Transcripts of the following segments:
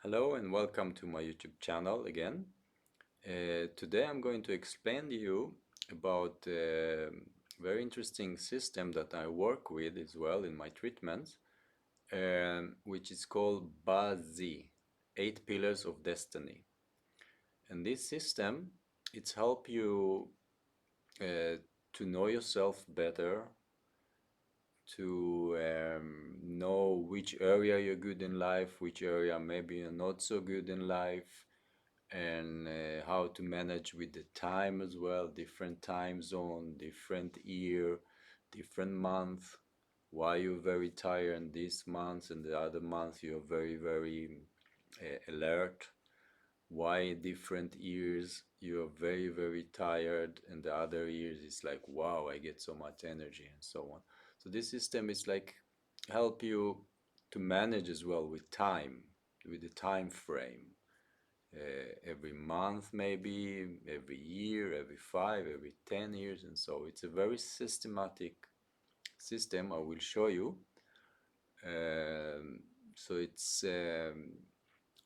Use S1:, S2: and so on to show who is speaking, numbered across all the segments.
S1: Hello and welcome to my YouTube channel again. Today I'm going to explain to you about a very interesting system that I work with as well in my treatments, which is called BaZi, 8 Pillars of Destiny. And this system, it's help you uh, to know yourself better, to know which area you're good in life, which area maybe you're not so good in life, and how to manage with the time as well, different time zone, different year, different month, why you're very tired this month and the other month you're very alert, why different years you're very tired and the other years it's like wow, I get so much energy and so on. So this system is like help you to manage as well with time, with the time frame, every month, maybe every year, every 5, every 10 years, and so it's a very systematic system. I will show you. Um, so it's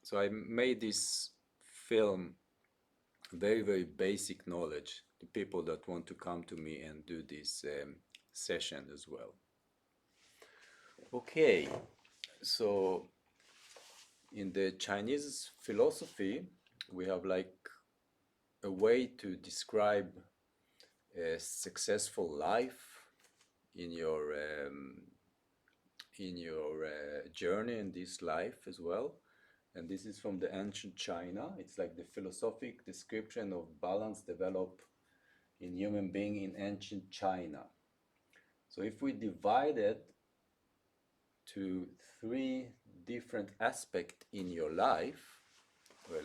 S1: so I made this film very basic knowledge to people that want to come to me and do this session as well. Okay, so in the Chinese philosophy, we have like a way to describe a successful life in your journey in this life as well. And this is from the ancient China. It's like the philosophic description of balance developed in human being in ancient China. So if we divide it to three different aspects in your life, well,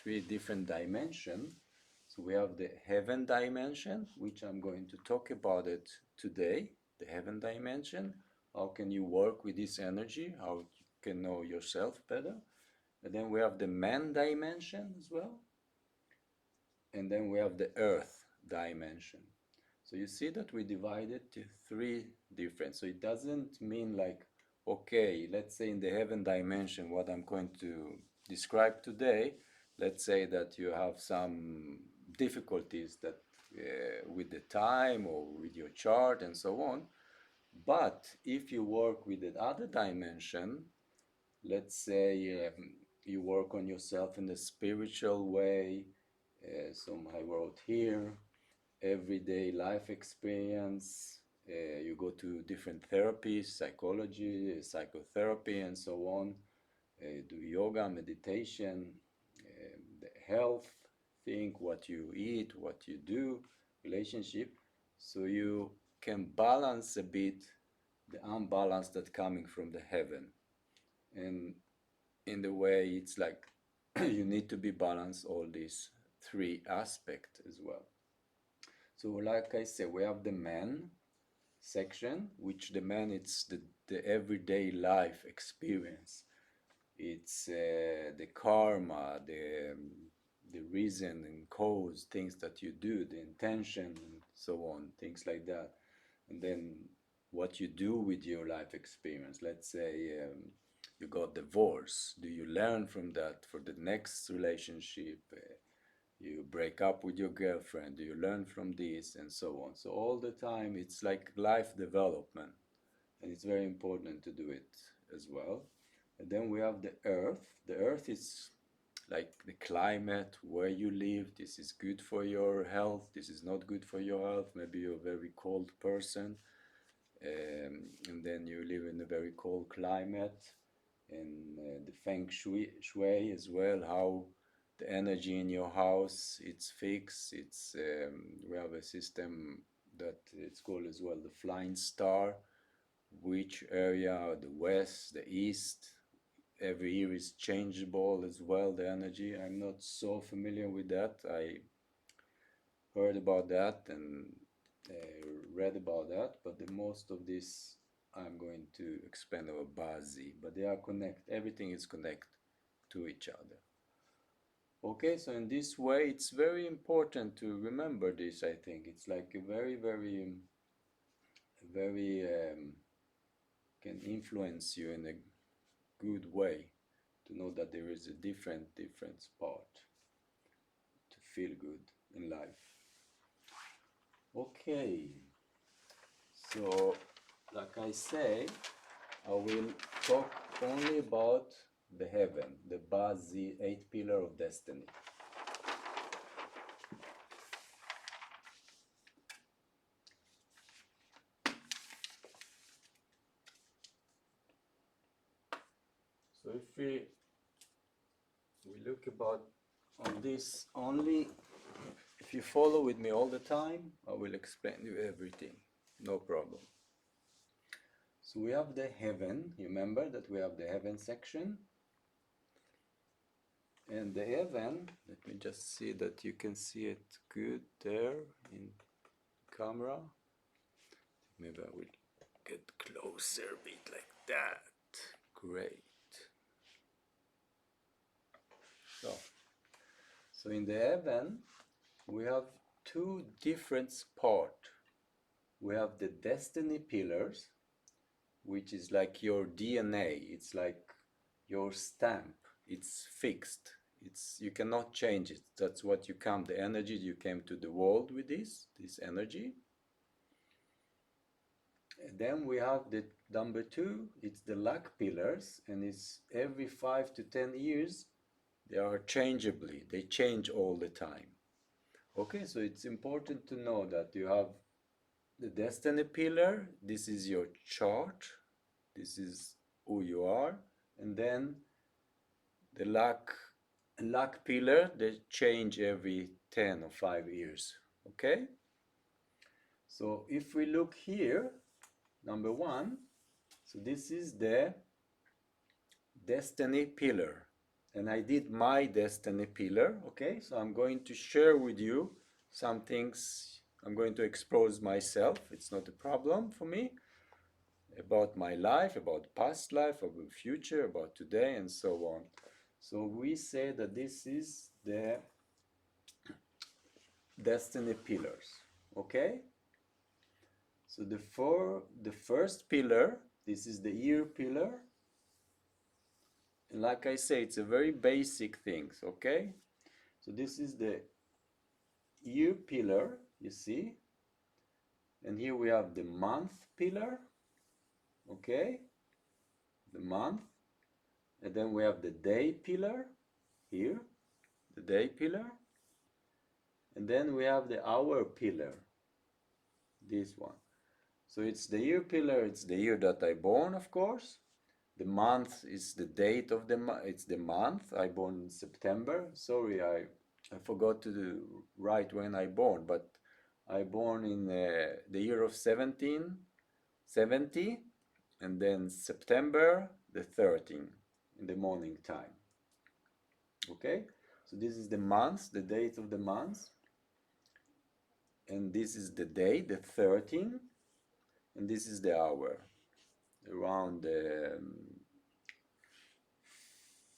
S1: three different dimensions. So we have the heaven dimension, which I'm going to talk about it today. The heaven dimension. How can you work with this energy? How you can know yourself better? And then we have the man dimension as well. And then we have the earth dimension. So you see that we divided to three different. So it doesn't mean like, okay, let's say in the heaven dimension, what I'm going to describe today, let's say that you have some difficulties that with the time or with your chart and so on. But if you work with the other dimension, let's say you work on yourself in a spiritual way, so I wrote here, everyday life experience. You go to different therapies, psychology, psychotherapy, and so on. Do yoga, meditation, the health, think what you eat, what you do, relationship. So you can balance a bit the unbalance that coming from the heaven. And in the way it's like you need to be balanced all these three aspects as well. So like I said, we have the man section, which the man it's the everyday life experience. It's the karma, the reason and cause, things that you do, the intention and so on, things like that. And then what you do with your life experience. Let's say you got divorced. Do you learn from that for the next relationship? You break up with your girlfriend, do you learn from this, and so on. So all the time it's like life development, and it's very important to do it as well. And then we have the earth. The earth is like the climate where you live. This is good for your health, this is not good for your health. Maybe you're a very cold person, and then you live in a very cold climate. And the shui as well, how the energy in your house it's fixed. It's we have a system that it's called as well the flying star, which area, the west, the east, every year is changeable as well, the energy. I'm not so familiar with that. I heard about that and read about that, but the most of this I'm going to explain about BaZi, but they are connected. Everything is connected to each other. Okay, so in this way, it's very important to remember this. I think it's like a very can influence you in a good way to know that there is a different part to feel good in life. Okay, so like I say, I will talk only about the heaven, the BaZi, 8 pillar of destiny. So if we look about on this only, if you follow with me all the time, I will explain you everything, no problem. So we have the heaven, remember that we have the heaven section. And the heaven, let me just see that you can see it good there in camera. Maybe I will get closer a bit like that. Great. So in the heaven, we have two different parts. We have the destiny pillars, which is like your DNA. It's like your stamp. It's fixed. You cannot change it. That's what you come. The energy you came to the world with this energy. And then we have the number 2. It's the luck pillars, and it's every 5 to 10 years. They are changeably. They change all the time. Okay, so it's important to know that you have the destiny pillar. This is your chart. This is who you are. And then the luck pillar, they change every 10 or 5 years. Okay? So if we look here, number 1, so this is the destiny pillar. And I did my destiny pillar, okay? So I'm going to share with you some things. I'm going to expose myself. It's not a problem for me. About my life, about past life, about future, about today, and so on. So we say that this is the destiny pillars, okay? So the first pillar, this is the year pillar. And like I say, it's a very basic things, okay? So this is the year pillar, you see? And here we have the month pillar, okay? The month. And then we have the day pillar, here, the day pillar. And then we have the hour pillar, this one. So it's the year pillar, it's the year that I born, of course. The month is the date of the month, it's the month. I born in September. Sorry, I forgot to write when I born, but I born in the year of 1770, and then September the 13th in the morning time. Okay, so this is the month, the date of the month, and this is the day, the 13th, and this is the hour, around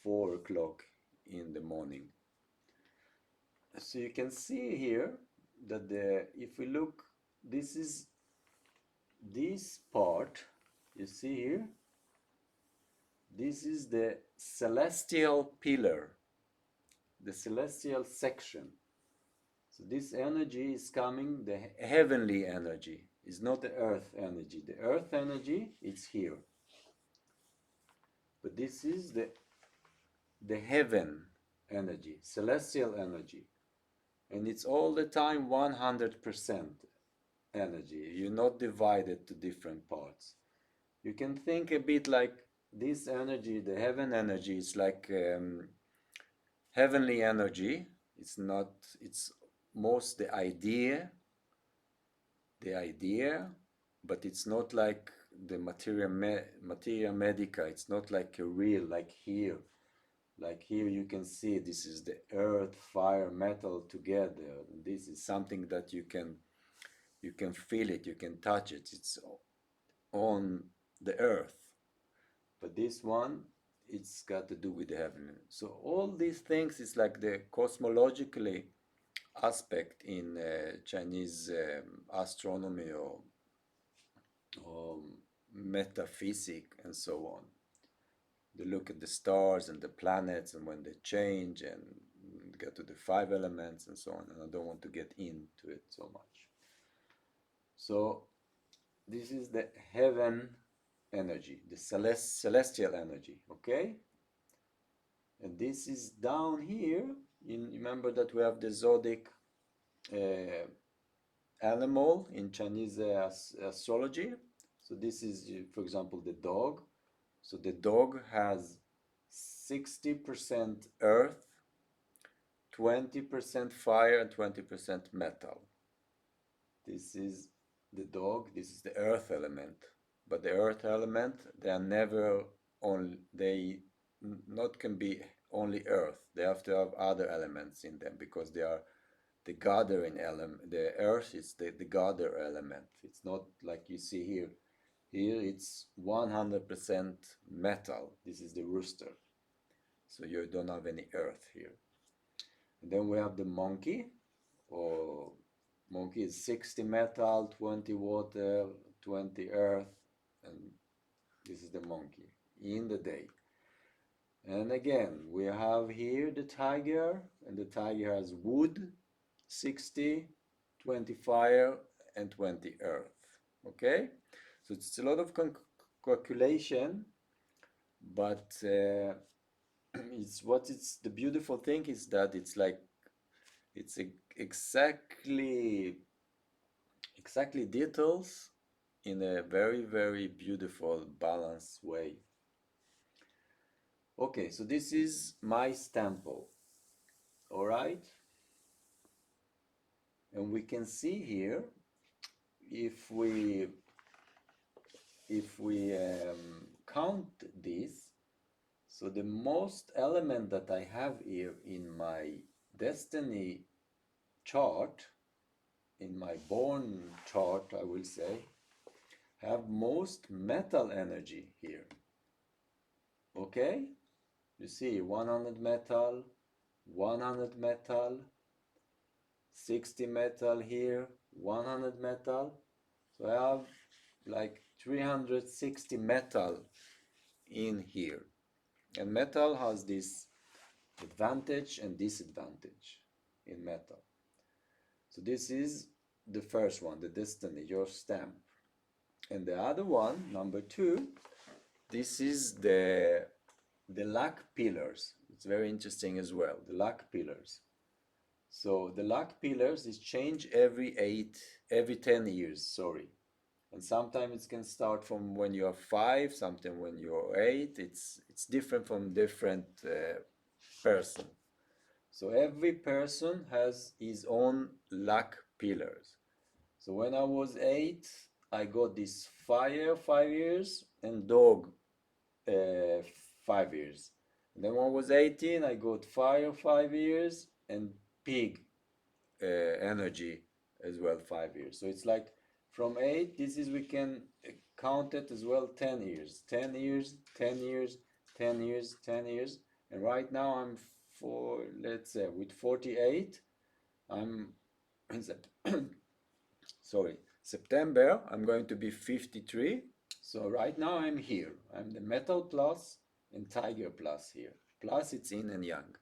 S1: 4 o'clock in the morning. So you can see here that if we look, this is this part, you see here, this is the celestial pillar, the celestial section. So this energy is coming, the heavenly energy, is not the earth energy. The earth energy is here. But this is the heaven energy, celestial energy. And it's all the time 100% energy. You're not divided to different parts. You can think a bit like this energy, the heaven energy, is like heavenly energy. It's not, it's most the idea, but it's not like the materia medica. It's not like a real, like here. Like here you can see this is the earth, fire, metal together. This is something that you can feel it, you can touch it. It's on the earth. But this one, it's got to do with the heaven. So all these things is like the cosmologically aspect in Chinese astronomy or metaphysics and so on. They look at the stars and the planets and when they change and get to the five elements and so on. And I don't want to get into it so much. So this is the heaven energy, the celestial energy, okay? And this is down here. Remember that we have the zodiac uh, animal in Chinese astrology. So this is, for example, the dog. So the dog has 60% earth, 20% fire, and 20% metal. This is the dog. This is the earth element. But the earth element, they are never only, they not can be only earth. They have to have other elements in them because they are the gathering element. The earth is the gather element. It's not like you see here. Here it's 100% metal. This is the rooster. So you don't have any earth here. And then we have the monkey, or monkey is 60 metal, 20 water, 20 earth, and this is the monkey in the day. And again, we have here the tiger, and the tiger has wood, 60, 20 fire, and 20 earth. Okay? So it's a lot of calculation, but it's the beautiful thing is that it's like it's exactly details in a very, very beautiful, balanced way. Okay, so this is my stample, all right? And we can see here, if we count this, so the most element that I have here in my destiny chart, in my born chart, I will say, have most metal energy here. Okay? You see 100 metal, 100 metal, 60 metal here, 100 metal. So I have like 360 metal in here. And metal has this advantage and disadvantage in metal. So this is the first one, the destiny, your stamp. And the other one, number 2, this is the luck pillars. It's very interesting as well, the luck pillars. So the luck pillars is change every 10 years, sorry. And sometimes it can start from when you are 5, sometimes when you're 8. It's different from different person. So every person has his own luck pillars. So when I was 8, I got this fire 5 years and dog 5 years. And then when I was 18, I got fire 5 years and pig energy as well 5 years. So it's like from 8, this is we can count it as well 10 years, 10 years, 10 years, 10 years, 10 years. And right now I'm let's say with 48, I'm sorry, September, I'm going to be 53. So right now I'm here. I'm the metal plus and tiger plus here. Plus it's yin and yang.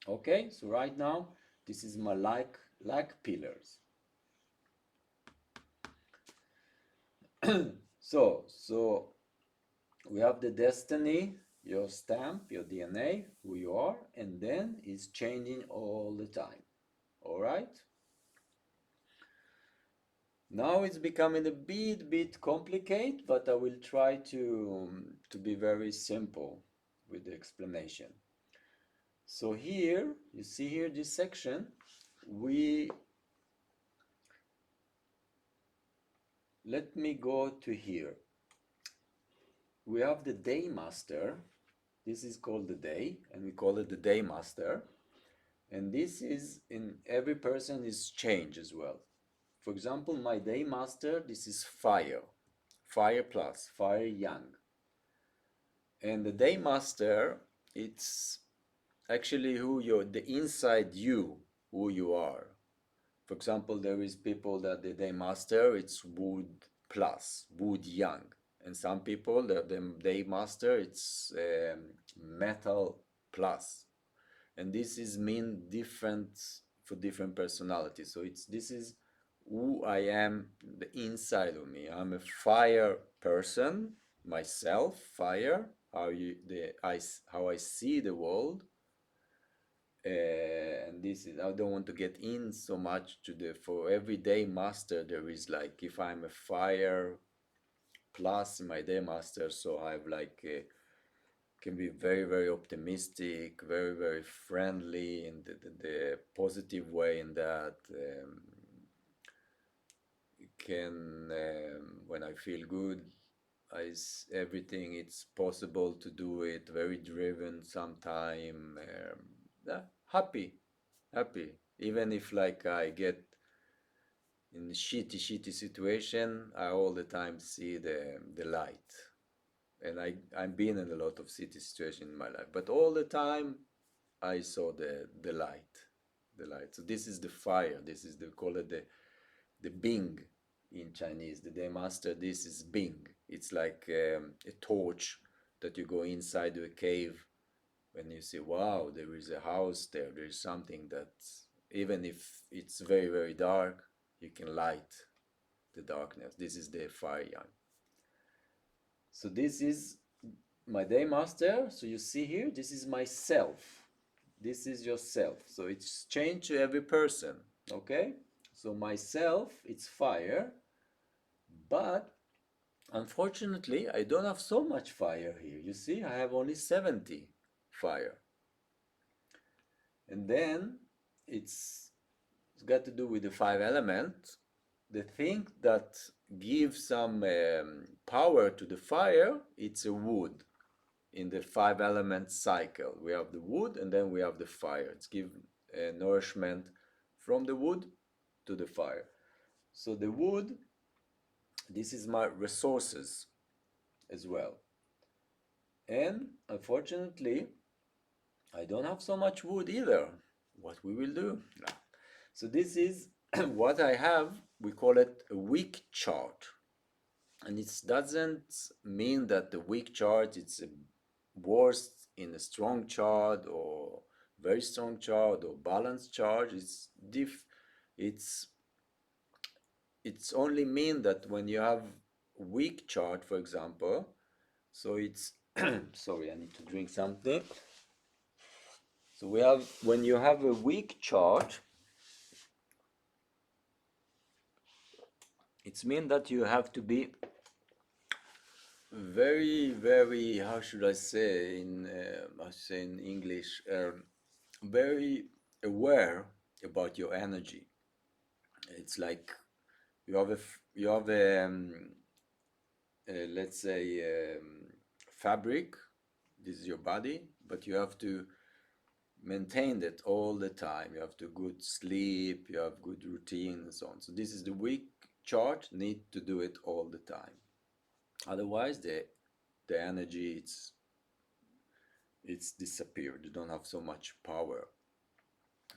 S1: Okay, so right now this is my like pillars. So we have the destiny, your stamp, your DNA, who you are, and then it's changing all the time. All right? Now it's becoming a bit complicated, but I will try to be very simple with the explanation. So here, you see here this section, let me go to here. We have the day master. This is called the day, and we call it the day master. And this is in every person is change as well. For example, my day master, this is fire plus, fire yang. And the day master, it's actually the inside you, who you are. For example, there is people that the day master, it's wood plus, wood yang. And some people, they master, it's metal plus. And this is mean different for different personalities. So this is who I am, the inside of me. I'm a fire person, myself, fire, how I see the world. And this is, I don't want to get in so much to the, for everyday master there is like, if I'm a fire plus in my day master, so I've like can be very very optimistic, very very friendly in the positive way, in that can when I feel good, everything it's possible to do it, very driven sometime, yeah, happy, happy, even if like I get in shitty situation, I all the time see the light. And I've been in a lot of city situations in my life, but all the time I saw the light, the light. So this is the fire. This is, they call it the Bing in Chinese. The day master. This is Bing. It's like a torch that you go inside a cave when you see, wow, there is a house there. There is something that, even if it's very very dark, you can light the darkness. This is the fire yang. So this is my day master. So you see here, this is myself. This is yourself. So it's changed to every person. Okay? So myself, it's fire, but unfortunately, I don't have so much fire here. You see, I have only 70 fire. And then it's got to do with the five elements. The thing that gives some power to the fire, it's a wood. In the five element cycle, we have the wood and then we have the fire. It's give nourishment from the wood to the fire. So the wood, this is my resources as well. And unfortunately, I don't have so much wood either. What we will do? So this is what I have. We call it a weak chart. And it doesn't mean that the weak chart it's a worse in a strong chart or very strong chart or balanced chart. It's it's only mean that when you have weak chart, for example, so it's sorry, I need to drink something. So we have, when you have a weak chart, it's mean that you have to be very very, how should I say in English, very aware about your energy. It's like you have you have let's say fabric. This is your body, but you have to maintain that all the time. You have to good sleep, you have good routine and so on. So this is the weak chart, need to do it all the time. Otherwise the energy it's disappeared. You don't have so much power.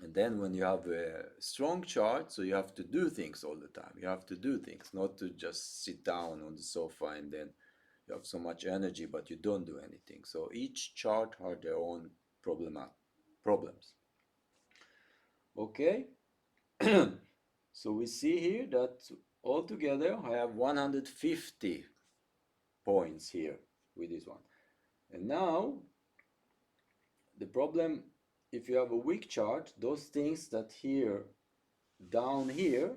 S1: And then when you have a strong chart, so you have to do things all the time. You have to do things, not to just sit down on the sofa and then you have so much energy but you don't do anything. So each chart has their own problems. Okay. So we see here that altogether I have 150 points here with this one. And now the problem, if you have a weak chart, those things that here down here,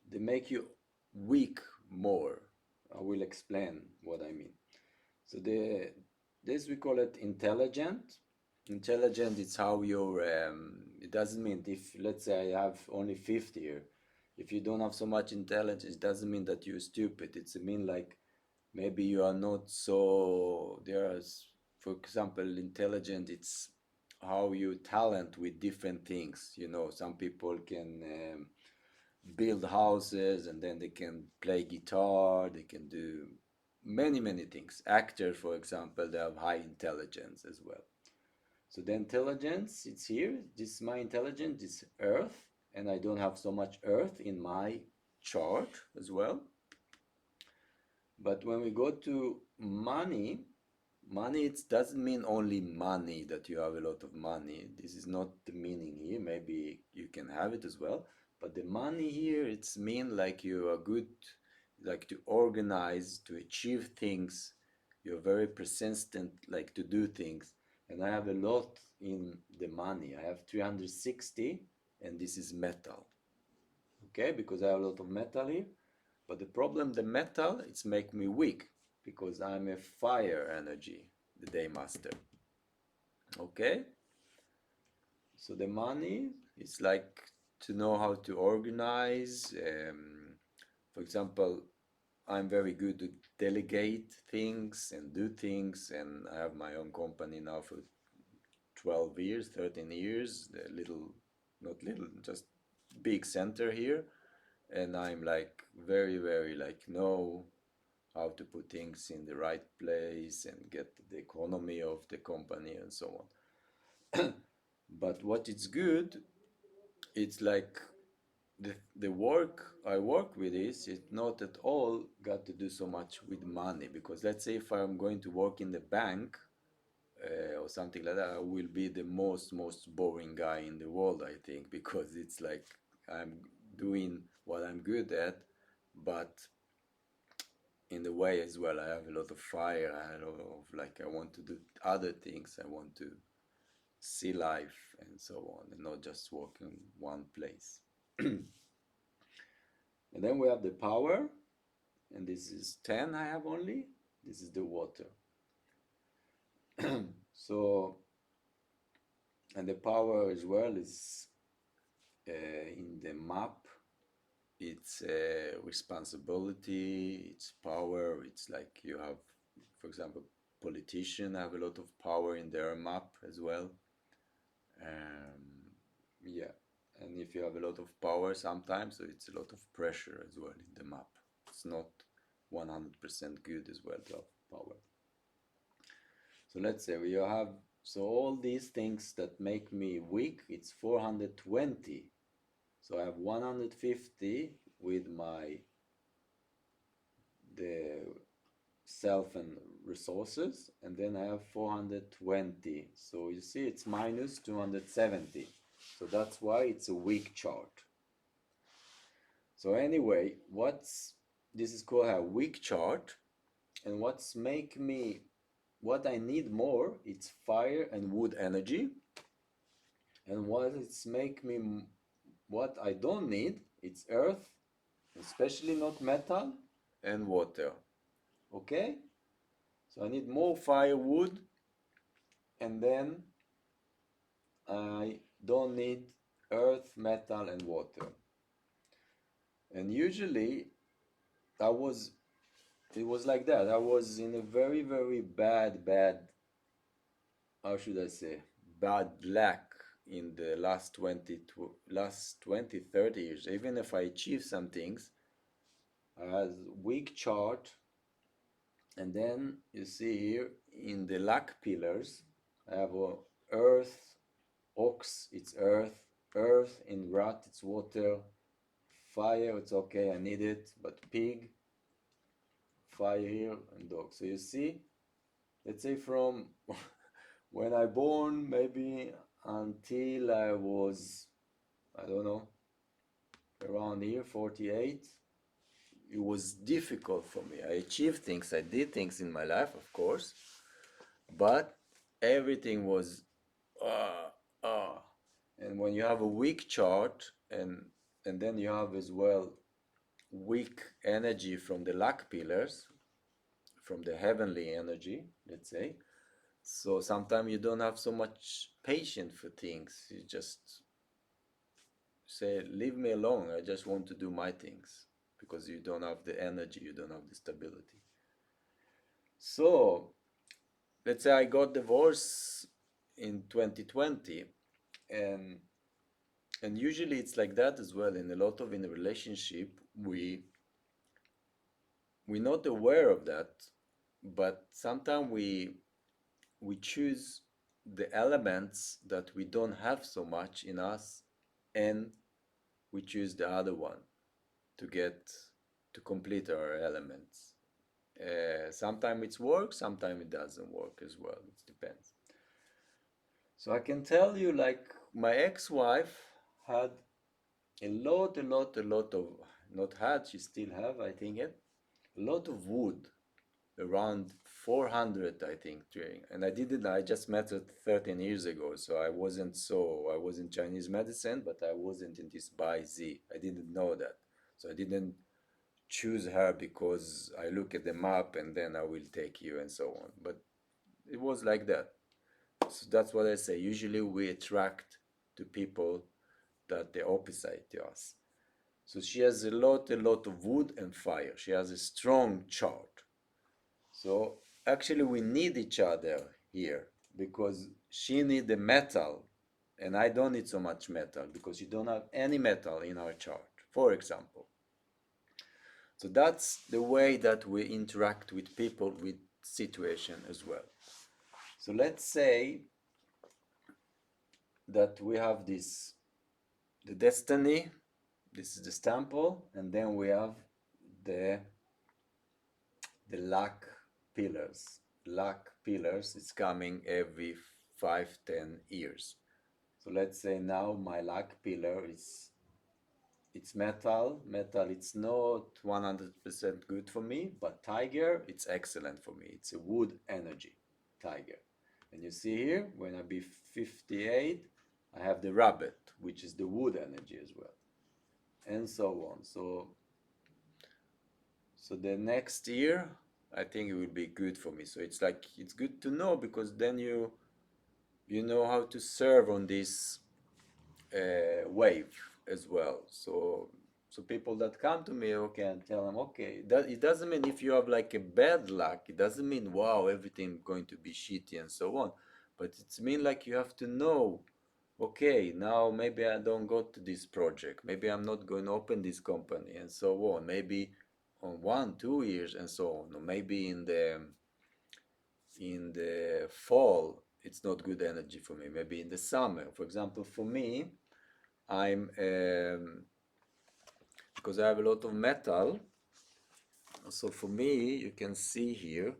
S1: they make you weak more. I will explain what I mean. So this we call it intelligent. Intelligent is how you're it doesn't mean, if let's say I have only 50 here, if you don't have so much intelligence, it doesn't mean that you're stupid. It's mean like maybe you are not so, there's, for example, intelligent, it's how you talent with different things. You know, some people can build houses and then they can play guitar, they can do many many things. Actors, for example, they have high intelligence as well. So the intelligence, it's here. This, my intelligence is earth, and I don't have so much earth in my chart as well. But when we go to money, money it doesn't mean only money, that you have a lot of money. This is not the meaning here. Maybe you can have it as well. But the money here, it's mean like you are good, like to organize, to achieve things. You're very persistent, like to do things. And I have a lot in the money. I have 360, and this is metal. Okay, because I have a lot of metal here. But the problem, the metal, it's make me weak because I'm a fire energy, the day master. Okay, so the money is like to know how to organize. For example, I'm very good to delegate things and do things, and I have my own company now for 12 years, 13 years, the little, not little, just big center here. And I'm like very, very like know how to put things in the right place and get the economy of the company and so on. But what is good, it's like the work I work with is it not at all got to do so much with money, because let's say if I'm going to work in the bank or something like that, I will be the most boring guy in the world, I think, because it's like I'm doing what I'm good at, but in the way as well. I have a lot of fire. I have a lot of like I want to do other things. I want to see life and so on, and not just work in one place. And then we have the power, and this is 10 I have only. This is the water. So, and the power as well is in the map. It's responsibility, it's power. It's like you have, for example, politicians have a lot of power in their map as well. Yeah, and if you have a lot of power, sometimes so it's a lot of pressure as well in the map. It's not 100% good as well to have power. So let's say we have, so all these things that make me weak, it's 420. So I have 150 with my the self and resources, and then I have 420. So you see it's minus 270. So that's why it's a weak chart. So anyway, what's this is called a weak chart, and what's make me what I need more, it's fire and wood energy, and what it's make me what I don't need, it's earth, especially not metal, and water. Okay, so I need more firewood, and then I don't need earth, metal, and water. And usually I was it was like that. I was in a very, very bad, how should I say, bad luck in the last 20, 30 years. Even if I achieve some things, I had weak chart, and then you see here in the luck pillars, I have a earth, ox, it's earth in rat, it's water, fire, it's okay, I need it, but pig, fire here, and dog. So you see, let's say from when I born, maybe until I was, I don't know, around here, 48, it was difficult for me. I achieved things, I did things in my life, of course, but everything was, uh, uh. And when you have a weak chart, and then you have as well weak energy from the luck pillars, from the heavenly energy, let's say. So sometimes you don't have so much patience for things. You just say, leave me alone. I just want to do my things, because you don't have the energy, you don't have the stability. So let's say I got divorced in 2020, and usually it's like that as well. In a lot of in a relationship, we're not aware of that, but sometimes we choose the elements that we don't have so much in us, and we choose the other one to get to complete our elements. Sometimes it works, sometimes it doesn't work as well. It depends. So I can tell you, like my ex-wife had a lot of, not had, she still have, I think, a lot of wood, around 400, I think, during. And I just met her 13 years ago, so I was in Chinese medicine, but I wasn't in this BaZi. I didn't know that. So I didn't choose her because I look at the map and then I will take you and so on. But it was like that. So that's what I say. Usually we attract to people that the opposite to us. So she has a lot of wood and fire. She has a strong chart. So actually we need each other here because she need the metal and I don't need so much metal because you don't have any metal in our chart, for example. So that's the way that we interact with people with situation as well. So let's say that we have the destiny, this is the stample, and then we have the the luck pillars. Luck pillars is coming every 5-10 years. So let's say now my luck pillar is it's metal. Metal, it's not 100% good for me, but tiger, it's excellent for me. It's a wood energy, tiger. And you see here, when I be 58, I have the rabbit, which is the wood energy as well, and so on. So the next year, I think it will be good for me. So it's like it's good to know because then you know how to serve on this wave as well. So people that come to me, okay, and tell them, okay, that it doesn't mean if you have like a bad luck, it doesn't mean wow everything going to be shitty and so on, but it's mean like you have to know, okay, now maybe I don't go to this project, maybe I'm not going to open this company and so on, maybe on 1-2 years and so on, or maybe in the fall it's not good energy for me, maybe in the summer, for example, for me, I'm because I have a lot of metal. So for me, you can see here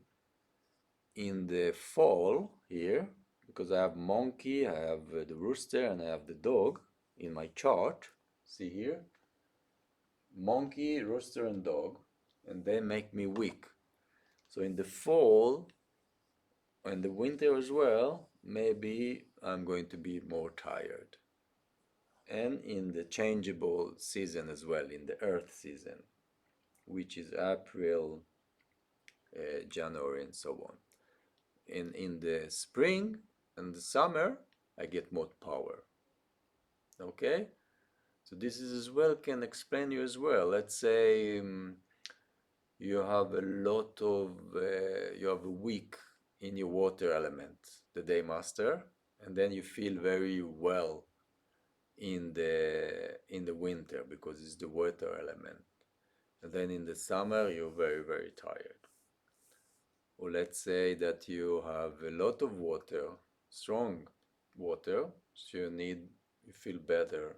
S1: in the fall here, because I have monkey, I have the rooster, and I have the dog in my chart. See here, monkey, rooster, and dog, and they make me weak. So in the fall and the winter as well, maybe I'm going to be more tired. And in the changeable season as well, in the earth season, which is April, January, and so on. In the spring and the summer, I get more power. Okay, so this is as well can explain you as well. Let's say you have a lot of you have a weak in your water element, the day master, and then you feel very well in the winter because it's the water element, and then in the summer you're very tired. Or let's say that you have a lot of water, strong water, so you feel better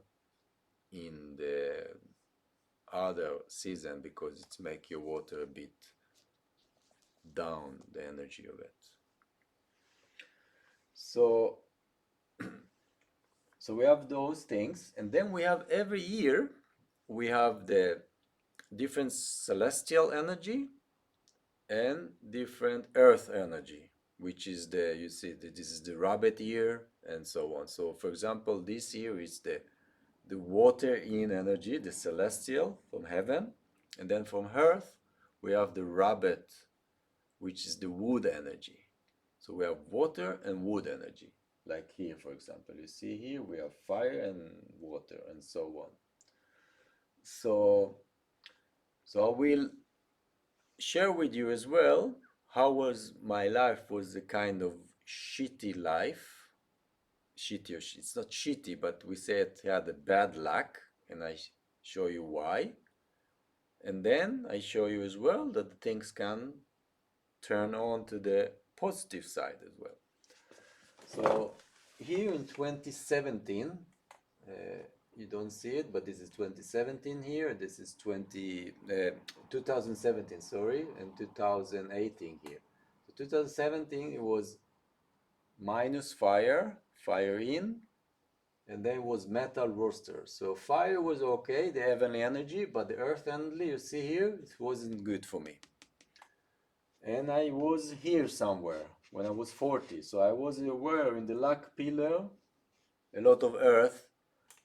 S1: in the other season because it's make your water a bit down the energy of it. So so we have those things, and then we have every year we have the different celestial energy and different earth energy, which is you see this is the rabbit year and so on. So for example, this year is the water in energy, the celestial from heaven, and then from earth we have the rabbit, which is the wood energy. So we have water and wood energy, like here for example, you see here we have fire and water and so on. So I will share with you as well how was my life was a kind of shitty life. Shitty or it's not shitty, but we said it had a bad luck, and I show you why. And then I show you as well that things can turn on to the positive side as well. So here in 2017, You don't see it, but this is 2017 here. This is 2017, sorry, and 2018 here. So 2017 it was minus fire, fire in, and then was metal roster. So fire was okay, the heavenly energy, but the earth energy, you see here, it wasn't good for me. And I was here somewhere when I was 40. So I was aware in the luck pillar, a lot of earth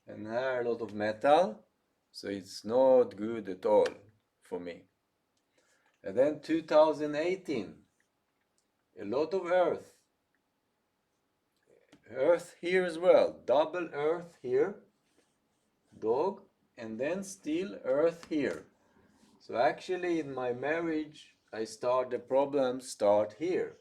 S1: and a lot of metal. So it's not good at all for me. And then 2018, a lot of earth. Earth here as well, double earth here, dog, and then still earth here. So actually in my marriage, the problems start here.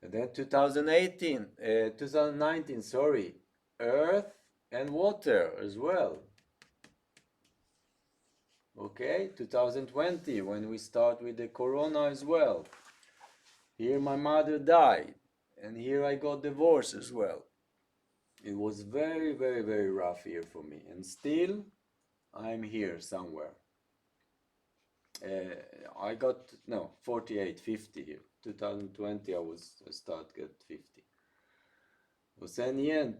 S1: And then 2019, sorry, earth and water as well. Okay, 2020, when we start with the corona as well. Here my mother died, and here I got divorced as well. It was very, very, very rough year for me, and still I'm here somewhere. I got, no, 48, 50 here. 2020 I start get 50. Was in the end,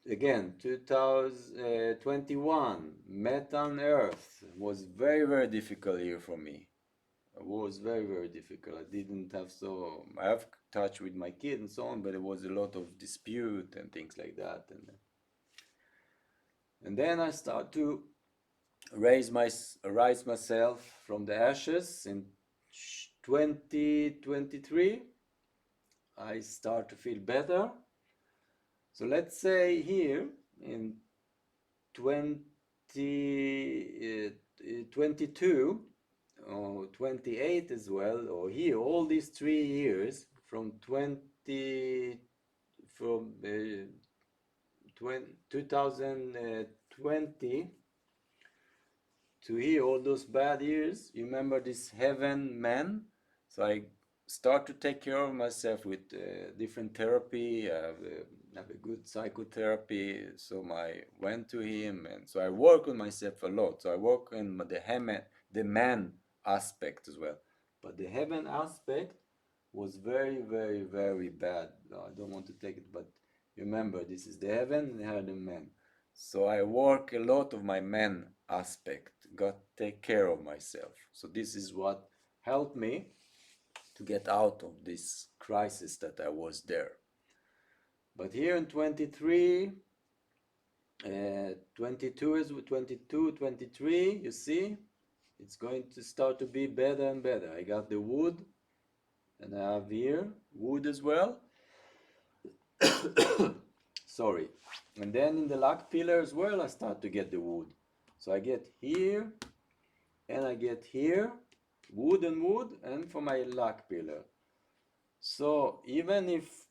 S1: again, 2021, Methane Earth was very, very difficult year for me. It was very, very difficult. I have touch with my kid and so on, but it was a lot of dispute and things like that. And then I start to rise myself from the ashes in 2023. I start to feel better. So let's say here in 2022 or 28 as well, or here all these 3 years from 2020 to here, all those bad years. You remember this heaven man? So I start to take care of myself with different therapy. I have a good psychotherapy. So I went to him, and so I work on myself a lot. So I work on the man aspect as well. But the heaven aspect was very, very, very bad. No, I don't want to take it, but remember, this is the heaven and the man. So I work a lot of my man aspect, got take care of myself. So this is what helped me to get out of this crisis that I was there. But here in 23, 22, 23, you see, it's going to start to be better and better. I got the wood, and I have here wood as well. Sorry. And then in the luck pillar as well, I start to get the wood. So I get here, and I get here, wood, and for my luck pillar. So even if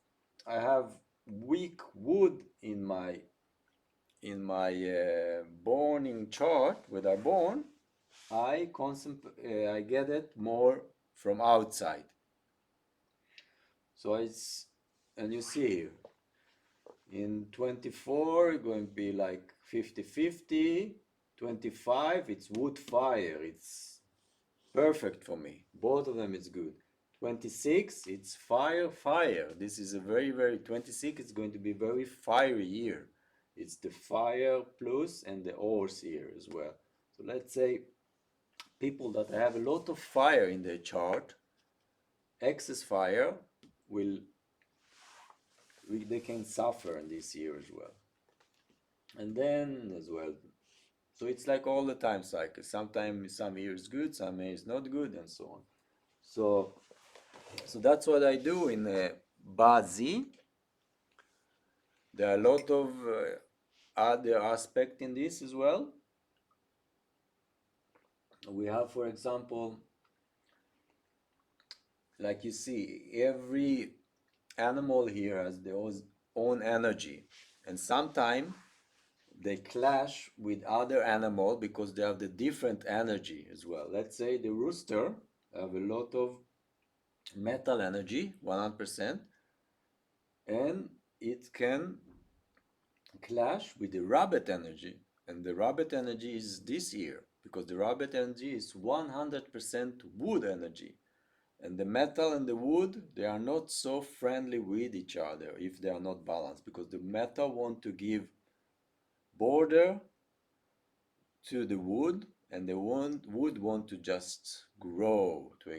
S1: I have weak wood in my borning chart, where I born, I get it more from outside. So and you see here, in 24, it's going to be like 50-50. 25, it's wood fire. It's perfect for me. Both of them is good. 26, it's fire. This is a very, very, 26 is going to be very fiery year. It's the fire plus and the horse here as well. So let's say people that have a lot of fire in their chart, excess fire, they can suffer in this year as well. And then as well, so it's like all the time cycle. Sometimes some years good, some years not good, and so on. So that's what I do in BaZi. There are a lot of other aspects in this as well. We have, for example, like you see, every animal here has their own energy, and sometimes they clash with other animal because they have the different energy as well. Let's say the rooster have a lot of metal energy, 100%, and it can clash with the rabbit energy. And the rabbit energy is this year because the rabbit energy is 100% wood energy. And the metal and the wood, they are not so friendly with each other if they are not balanced because the metal want to give border to the wood and the wood want to just grow, to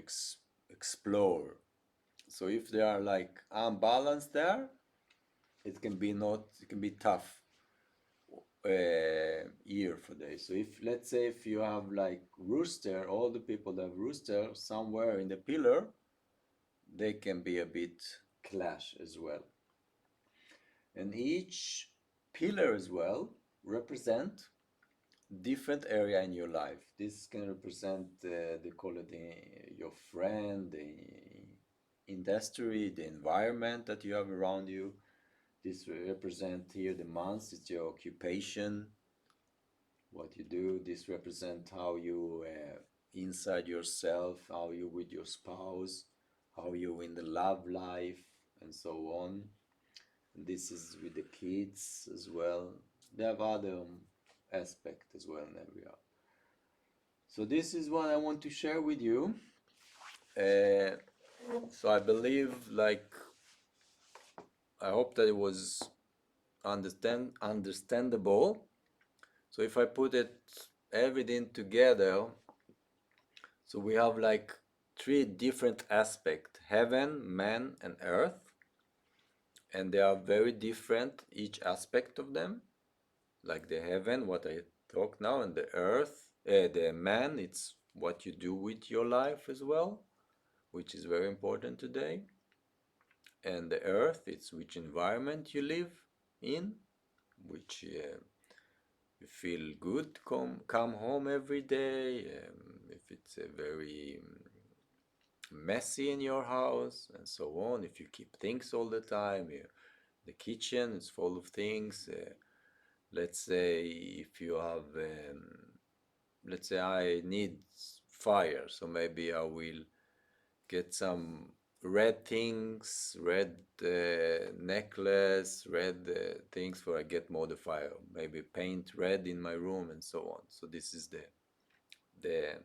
S1: explore. So if they are like unbalanced there, it can be tough year for day. So if let's say if you have like rooster, all the people that have rooster somewhere in the pillar, they can be a bit clash as well. And each pillar as well represent different area in your life. This can represent they call it your friend, the industry, the environment that you have around you. This represent here the months, it's your occupation, what you do. This represent how you inside yourself, how you with your spouse, how you in the love life, and so on. And this is with the kids as well. They have other aspect as well in every art. So this is what I want to share with you. Uh, so I believe, like, I hope that it was understandable. So if I put it everything together, so we have like three different aspects: heaven, man, and earth, and they are very different each aspect of them. Like the heaven, what I talk now, and the earth, the man, it's what you do with your life as well, which is very important today. And the earth, it's which environment you live in, which you feel good, come home every day. If it's a very messy in your house and so on, if you keep things all the time, the kitchen is full of things. Let's say if you have, let's say I need fire, so maybe I will get some red things, red necklace, red things for I get more the fire. Maybe paint red in my room and so on. So this is the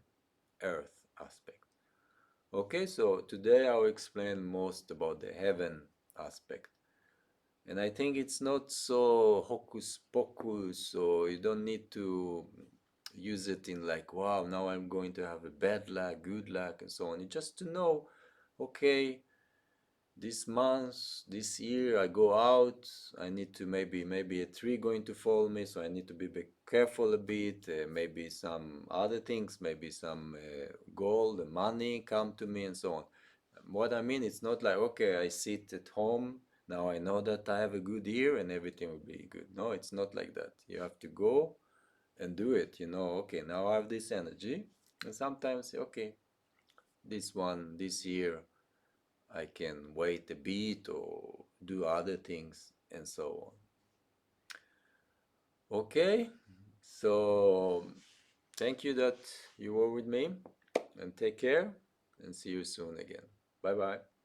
S1: earth aspect. Okay, so today I'll explain most about the heaven aspect. And I think it's not so hocus pocus, so you don't need to use it in like, wow, now I'm going to have a bad luck, good luck, and so on. You just to know, okay, this month, this year, I go out. I need to maybe a tree going to fall me, so I need to be careful a bit. Maybe some other things, maybe some gold, money come to me, and so on. What I mean, it's not like okay, I sit at home. Now I know that I have a good year and everything will be good. No, it's not like that. You have to go and do it. You know, okay, now I have this energy, and sometimes okay, this year I can wait a bit or do other things and so on. Okay, so thank you that you were with me and take care and see you soon again. Bye bye.